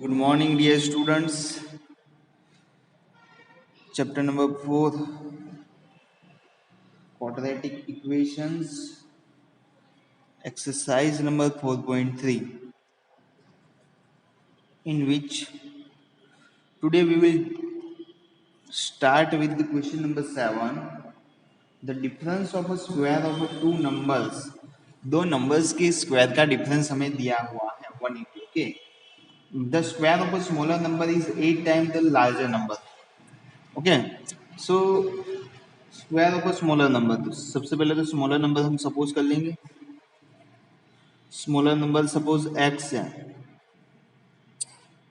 Good morning, dear students. Chapter number 4, quadratic equations, exercise number 4.3, in which today we will start with the question number 7. The difference of a square of two numbers. दो numbers के square का difference हमें दिया हुआ है 180. Okay, the square of a smaller number is 8 times the larger number. Okay, so square of a smaller number, तो सबसे पहले तो स्मॉलर नंबर हम सपोज कर लेंगे. स्मॉलर नंबर सपोज x है.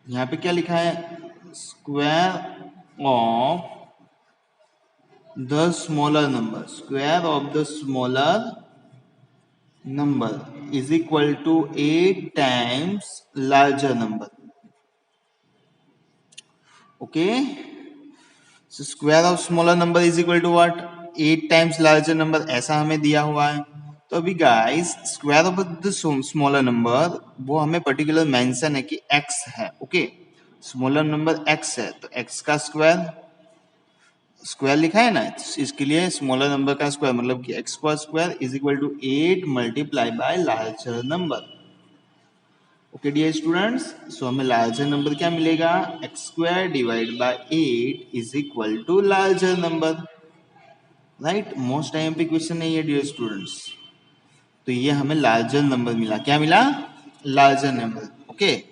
यहाँ पे क्या लिखा है? Square of the smaller number, square of the smaller number is equal to 8 times larger number. Okay, so square of smaller number is equal to what? 8 times larger number, ऐसा हमें दिया हुआ है. तो अभी guys square of the smaller number वो हमें particular mention है कि x है. ओके, स्मॉलर नंबर x है तो x का स्क्वायर, स्क्वायर लिखा है ना, इसके लिए स्मॉलर नंबर का स्क्वायर मतलब कि x का square is equal to 8 multiply by larger number. Okay dear students, so हमें लार्जर नंबर क्या मिलेगा? x square divide by 8 is equal to larger number. Right, most time पे क्वेश्चन नहीं है डियर स्टूडेंट्स. तो ये हमें लार्जर नंबर मिला. क्या मिला? Larger number. ओके,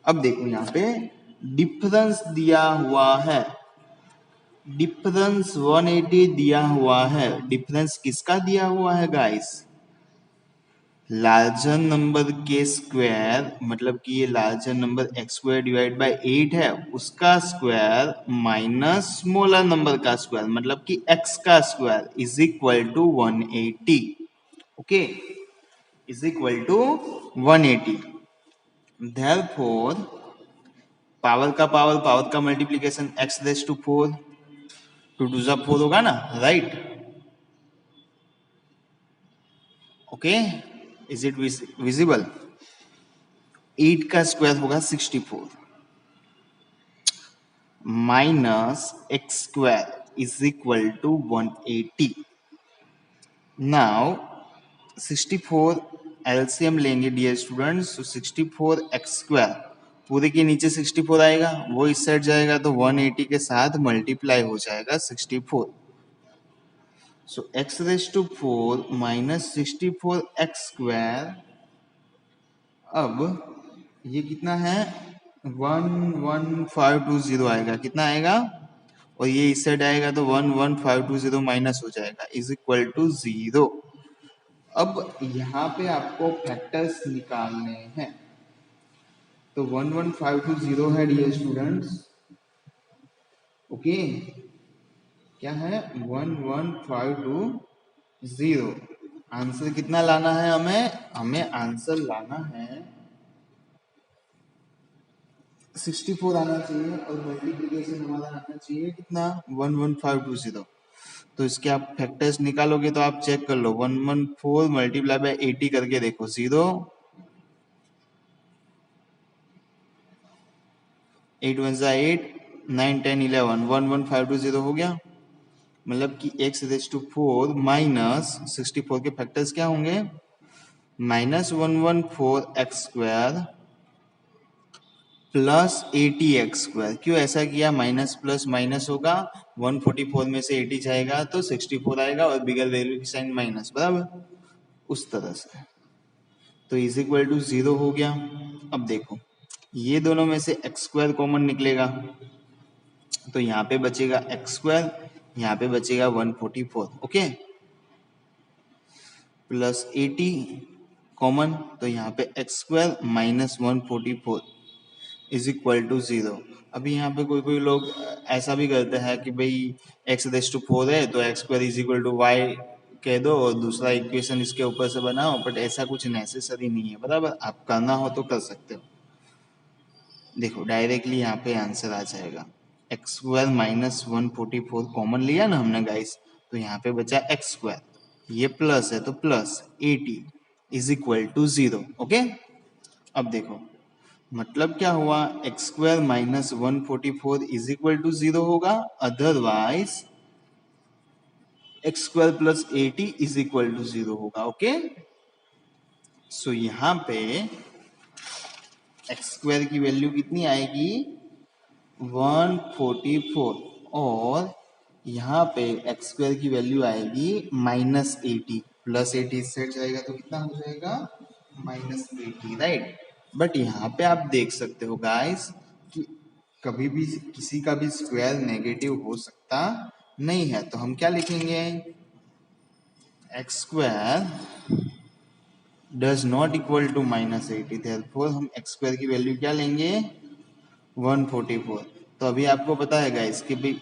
अब देखो यहाँ पे डिफरेंस दिया हुआ है. डिफरेंस 180 दिया हुआ है. डिफरेंस किसका दिया हुआ है गाइस? लार्जर नंबर के स्क्वायर, मतलब कि ये larger number x square divide by 8 है, उसका स्क्वायर माइनस स्मॉलर नंबर का स्क्वायर मतलब कि x का square is equal to 180. Okay, is equal to 180. Therefore, power का पावर, पावर का मल्टीप्लीकेशन x रेज टू 4, 2 2 जा 4 होगा ना, right? Okay, is it visible? 8 का स्क्वायर होगा 64 minus x square is equal to 180. Now 64 LCM लेंगे dear students. तो 64 x square पूरे के नीचे 64 आएगा, वो इस साइड जाएगा तो 180 के साथ मल्टीप्लाई हो जाएगा 64. So x raise to 4 minus 64 x square. अब ये कितना है? 11520 आएगा. कितना आएगा? और ये इस साइड आएगा तो 11520 माइनस हो जाएगा इज इक्वल टू 0. अब यहाँ पे आपको फैक्टर्स निकालने हैं. तो 11520 है डियर स्टूडेंट्स. ओके, क्या है? 11520. आंसर कितना लाना है हमें? हमें आंसर लाना है 64 आना चाहिए और मल्टीप्लिकेशन हमारा आना चाहिए कितना? 11520. तो इसके आप फैक्टर्स निकालोगे तो आप चेक कर लो. 114 मल्टीप्लाई बाय 80 करके देखो. 0 8 1 8 9 10 11 11520 हो गया. मतलब कि x रेज टू 4 माइनस 64 के फैक्टर्स क्या होंगे? Minus 114 x square plus 80 x square. क्यों ऐसा किया? माइनस प्लस माइनस होगा, 144 में से 80 जाएगा तो 64 आएगा और बिगर वैल्यू की साइन माइनस, बराबर उस तरह से. तो इज इक्वल टू 0 हो गया. अब देखो ये दोनों में से एक्स स्क्वायर कॉमन निकलेगा तो यहाँ पे बचेगा एक्स स्क्वायर, यहाँ पे बचेगा 144. ओके, प्लस 80 कॉमन तो यहाँ पे x square minus 144 is equal to 0. अभी यहाँ पे कोई कोई लोग ऐसा भी करते हैं कि भाई एक्स रेज टू 4 है तो x square is equal to y कह दो और दूसरा इक्वेशन इसके ऊपर से बनाओ. बट ऐसा कुछ नेसेसरी नहीं है, बराबर. आप करना हो तो कर सकते हो. देखो डायरेक्टली यहाँ पे आंसर आ जाएगा. एक्स स्क्वायर माइनस 144 कॉमन लिया ना हमने गाइस, तो यहाँ पे बचा एक्स स्क्वायर, ये प्लस है तो plus 80 is equal to 0. Okay, अब देखो मतलब क्या हुआ, x square minus 144 is equal to 0 होगा, otherwise x square plus 80 is equal to 0 होगा। ओके, सो यहाँ पे एक्स स्क्वायर की वैल्यू कितनी आएगी, 144, और यहाँ पे एक्स स्क्वायर की वैल्यू आएगी -80, +80 इस साइड जाएगा तो कितना हो जाएगा, -80, राइट। बट यहाँ पे आप देख सकते हो गाइस कि कभी भी किसी का भी स्क्वायर नेगेटिव हो सकता नहीं है, तो हम क्या लिखेंगे, x square does not equal to -80, therefore हम एक्स स्क्वायर की वैल्यू क्या लेंगे, 144। तो अभी आपको पता है गाइस कि भाई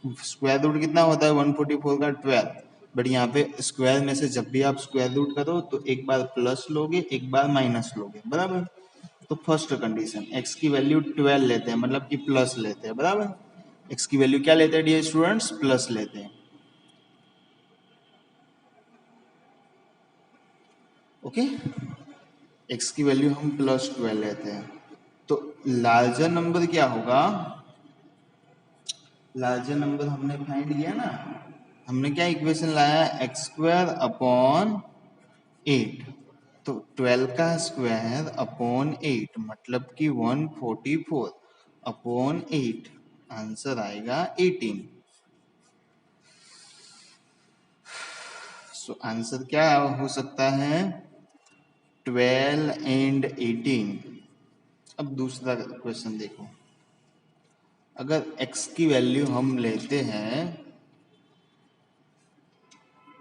स्क्वायर रूट कितना होता है 144 का, 12। बट यहाँ पे स्क्वायर में से जब भी आप स्क्वायर रूट करो तो एक बार प्लस लोगे, एक बार माइनस लोगे, बराबर। तो फर्स्ट कंडीशन, एक्स की वैल्यू 12 लेते हैं, मतलब कि प्लस लेते हैं, बराबर। एक्स की वैल्यू क्या लेते हैं डियर स्टूडेंट्स, प्लस लेते हैं। ओके, एक्स की वैल्यू हम +12 लेते हैं। तो लार्जर नंबर क्या होगा, लार्जर नंबर हमने फाइंड किया ना, हमने क्या इक्वेशन लाया, एक्स स्क्वायर अपॉन 8। तो 12 का स्क्वायर अपॉन 8 मतलब कि 144 अपॉन 8, आंसर आएगा 18। सो आंसर क्या हो सकता है, 12 एंड 18। अब दूसरा क्वेश्चन देखो, अगर x की वैल्यू हम लेते हैं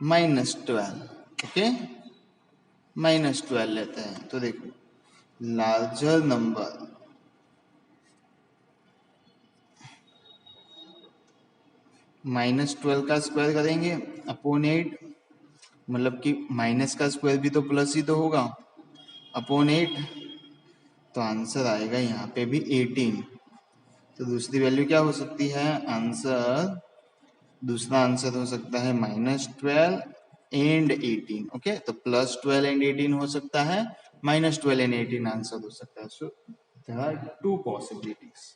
-12, ओके, -12 लेते हैं, तो देखो लार्जर नंबर -12 का स्क्वायर करेंगे अपॉन 8, मतलब कि माइनस का स्क्वायर भी तो प्लस ही तो होगा, अपॉन 8, तो आंसर आएगा यहाँ पे भी 18। तो दूसरी वैल्यू क्या हो सकती है, आंसर, दूसरा आंसर हो सकता है -12 एंड 18। ओके, तो +12 एंड 18 हो सकता है, -12 एंड 18 आंसर हो सकता है। So there are two possibilities.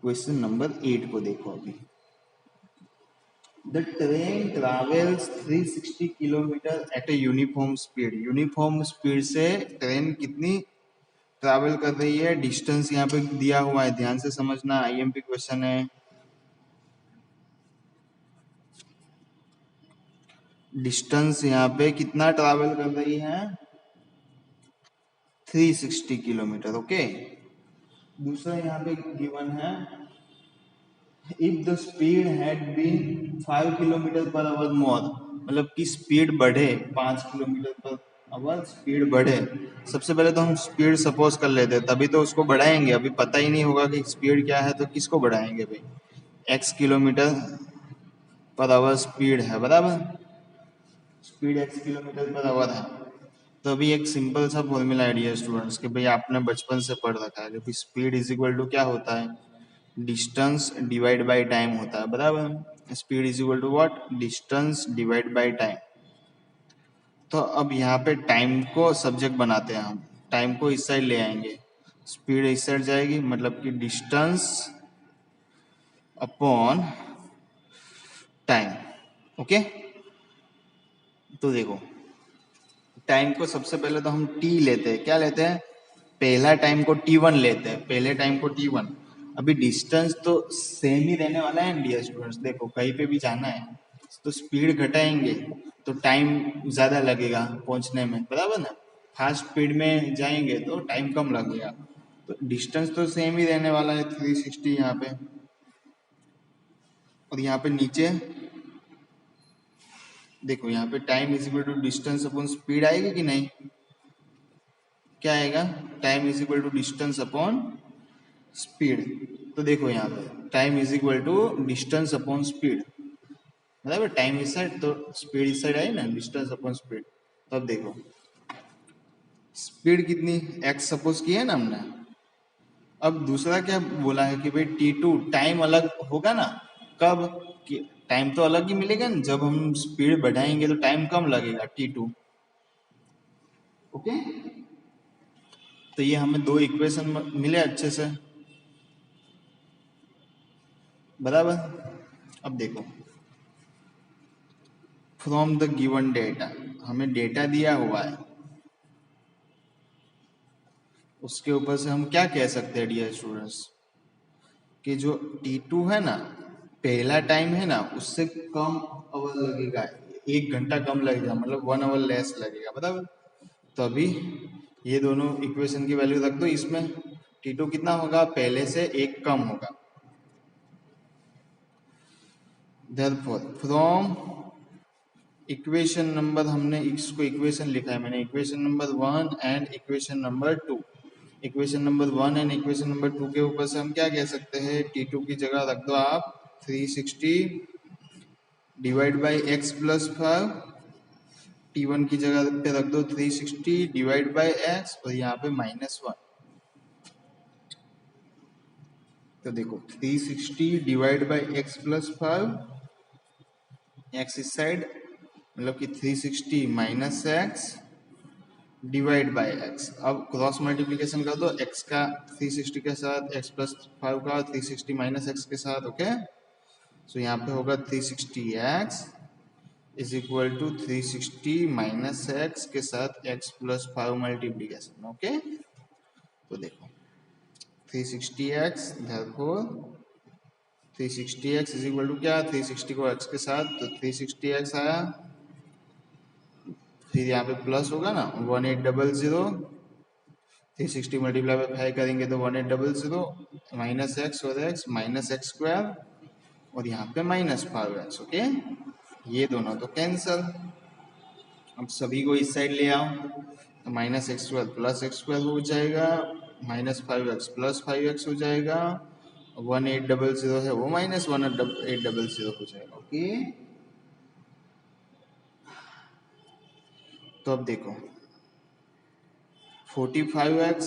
Question number 8 को देखो अभी, the train travels 360 kilometre at a uniform speed. Uniform speed से ट्रेन कितनी ट्रैवल कर रही है, डिस्टेंस यहाँ पे दिया हुआ है, ध्यान से समझना, आईएमपी क्वेश्चन है। डिस्टेंस यहाँ पे कितना ट्रैवल कर रही है, 360 किलोमीटर। ओके, दूसरा यहाँ पे गिवन है, if the speed had been 5 kilometre per hour more, मतलब कि स्पीड बढ़े, 5 किलोमीटर पर आवर स्पीड बढ़े। सबसे पहले तो हम स्पीड सपोज कर लेते हैं, तभी तो उसको बढ़ाएंगे, अभी पता ही नहीं होगा कि स्पीड क्या है, तो किसको बढ़ाएंगे भाई, x kilometre per our speed है, बराबर, speed x kilometre per our है। तो अभी एक सिंपल सा फॉर्मूला है डियर स्टूडेंट्स कि भाई आपने बचपन से पढ़ रखा है कि स्पीड इज इक्वल टू क्या होता है, डिस्टेंस डिवाइड बाय टाइम होता है, बराबर। Speed is equal to what, distance divide by time. तो अब यहाँ पे टाइम को सब्जेक्ट बनाते हैं हम, टाइम को इस साइड ले आएंगे, स्पीड इस साइड जाएगी, मतलब कि डिस्टेंस अपॉन टाइम। ओके, तो देखो टाइम को सबसे पहले तो हम टी लेते हैं, क्या लेते हैं, पहला टाइम को t1 लेते हैं, पहले टाइम को t1। अभी डिस्टेंस तो सेम ही रहने वाला है डियर स्टूडेंट्स, देखो कहीं पे भी जाना है तो स्पीड घटाएंगे तो टाइम ज्यादा लगेगा पहुंचने में, बराबर ना। फास्ट स्पीड में जाएंगे तो टाइम कम लगेगा, तो डिस्टेंस तो सेम ही रहने वाला है 360 यहाँ पे। और यहाँ पे नीचे देखो, यहाँ पे time is equal to distance upon speed आएगी कि नहीं, क्या आएगा, time is equal to distance upon speed. तो देखो यहाँ पे time is equal to distance upon speed, बराबर, टाइम इस साइड तो स्पीड इस साइड आई ना, डिस्टेंस अपॉन स्पीड। तो अब देखो स्पीड कितनी, एक्स सपोज की है ना हमने। अब दूसरा क्या बोला है कि भाई t2 टाइम अलग होगा ना, कब, कि टाइम तो अलग ही मिलेगा ना, जब हम स्पीड बढ़ाएंगे तो टाइम कम लगेगा t2। ओके, तो ये हमें दो इक्वेशन मिले अच्छे से, बराबर। अब देखो, फ्रॉम द गिवन डेटा, हमें डेटा दिया हुआ है, उसके ऊपर से हम क्या कह सकते हैं डियर स्टूडेंट्स, कि जो T2 है ना, पहला टाइम है ना, उससे कम अवर लगेगा, 1 घंटा कम लगेगा, मतलब 1 आवर लेस लगेगा, बराबर। तो अभी ये दोनों इक्वेशन की वैल्यू रख दो इसमें, T2 कितना होगा, पहले से 1 कम होगा। Therefore, फ्रॉम इक्वेशन नंबर, हमने इसको इक्वेशन लिखा है मैंने, equation number 1 and equation number 2, equation number 1 and equation number 2 के ऊपर से हम क्या कह सकते हैं, T2 की जगह रख दो आप 360 divide by x plus 5, T1 की जगह पे रख दो 360 डिवाइड बाई एक्स, और यहाँ पे -1। तो देखो 360 divide by x plus 5, x इस साइड, मतलब कि 360 minus x divide by x. अब क्रॉस मल्टीप्लीकेशन कर दो, एक्स का 360 के साथ, एक्स प्लस 5 का 360 माइनस एक्स के साथ, ओके। सो यहाँ पे होगा 360 x is equal to 360 minus x के साथ एक्स प्लस 5 मल्टीप्लीकेशन, ओके। तो देखो 360 x, therefore 360 x is equal to क्या, 360 को एक्स के साथ, तो 360 एक्स आया, फिर यहाँ पे प्लस होगा ना 1800, 360 मल्टीप्लाई बाई 5 करेंगे तो 1800, माइनस एक्स और एक्स, माइनस एक्स स्क्वायर, और यहाँ पे -5x, ओके। ये दोनों तो कैंसल। अब सभी को इस साइड ले आओ, तो -x² प्लस x² हो जाएगा, -5x प्लस 5x हो जाएगा, 1800 है वो -1800 हो जाएगा, ओके। तो अब देखो 45x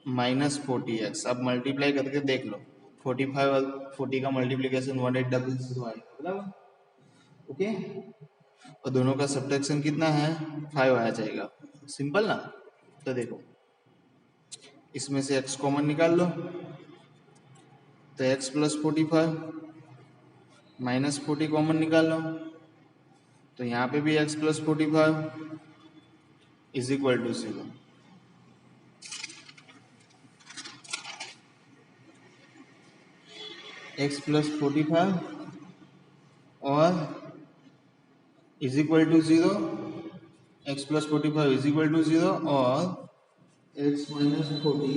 माइनस 40x, अब मल्टीप्लाई करके देख लो, 45 और 40 का मल्टीप्लीकेशन 1800 आएगा, बराबर, ओके। और दोनों का सब्ट्रैक्शन कितना है, 5 आ जाएगा, सिंपल ना। तो देखो इसमें से x कॉमन निकाल लो, तो x प्लस 45 माइनस 40 कॉमन निकाल लो, तो यहाँ पे भी x plus 45 is equal to 0। x plus 45 और is equal to 0, x plus 45 is equal to 0, और x minus 40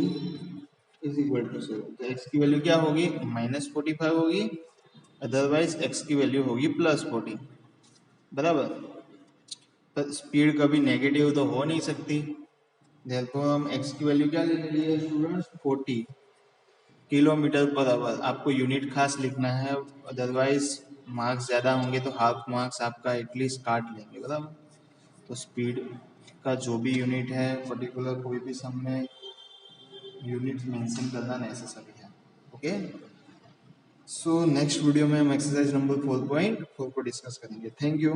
is equal to 0। तो x की वैल्यू क्या होगी, -45 होगी, अदरवाइज x की वैल्यू होगी +40, बराबर। पर स्पीड कभी नेगेटिव तो हो नहीं सकती, therefore हम x की वैल्यू क्या ले लिए स्टूडेंट्स, 40 किलोमीटर पर आवर। आपको यूनिट खास लिखना है, अदरवाइज मार्क्स ज़्यादा होंगे तो हाफ मार्क्स आपका एटलीस्ट काट लेंगे, बराबर। तो स्पीड का जो भी यूनिट है, पर्टिकुलर कोई भी सम में यूनिट मेंशन करना नेसेसरी है, ओके। सो नेक्स्ट वीडियो में हम एक्सरसाइज नंबर 4.4 को डिस्कस करेंगे। Thank you.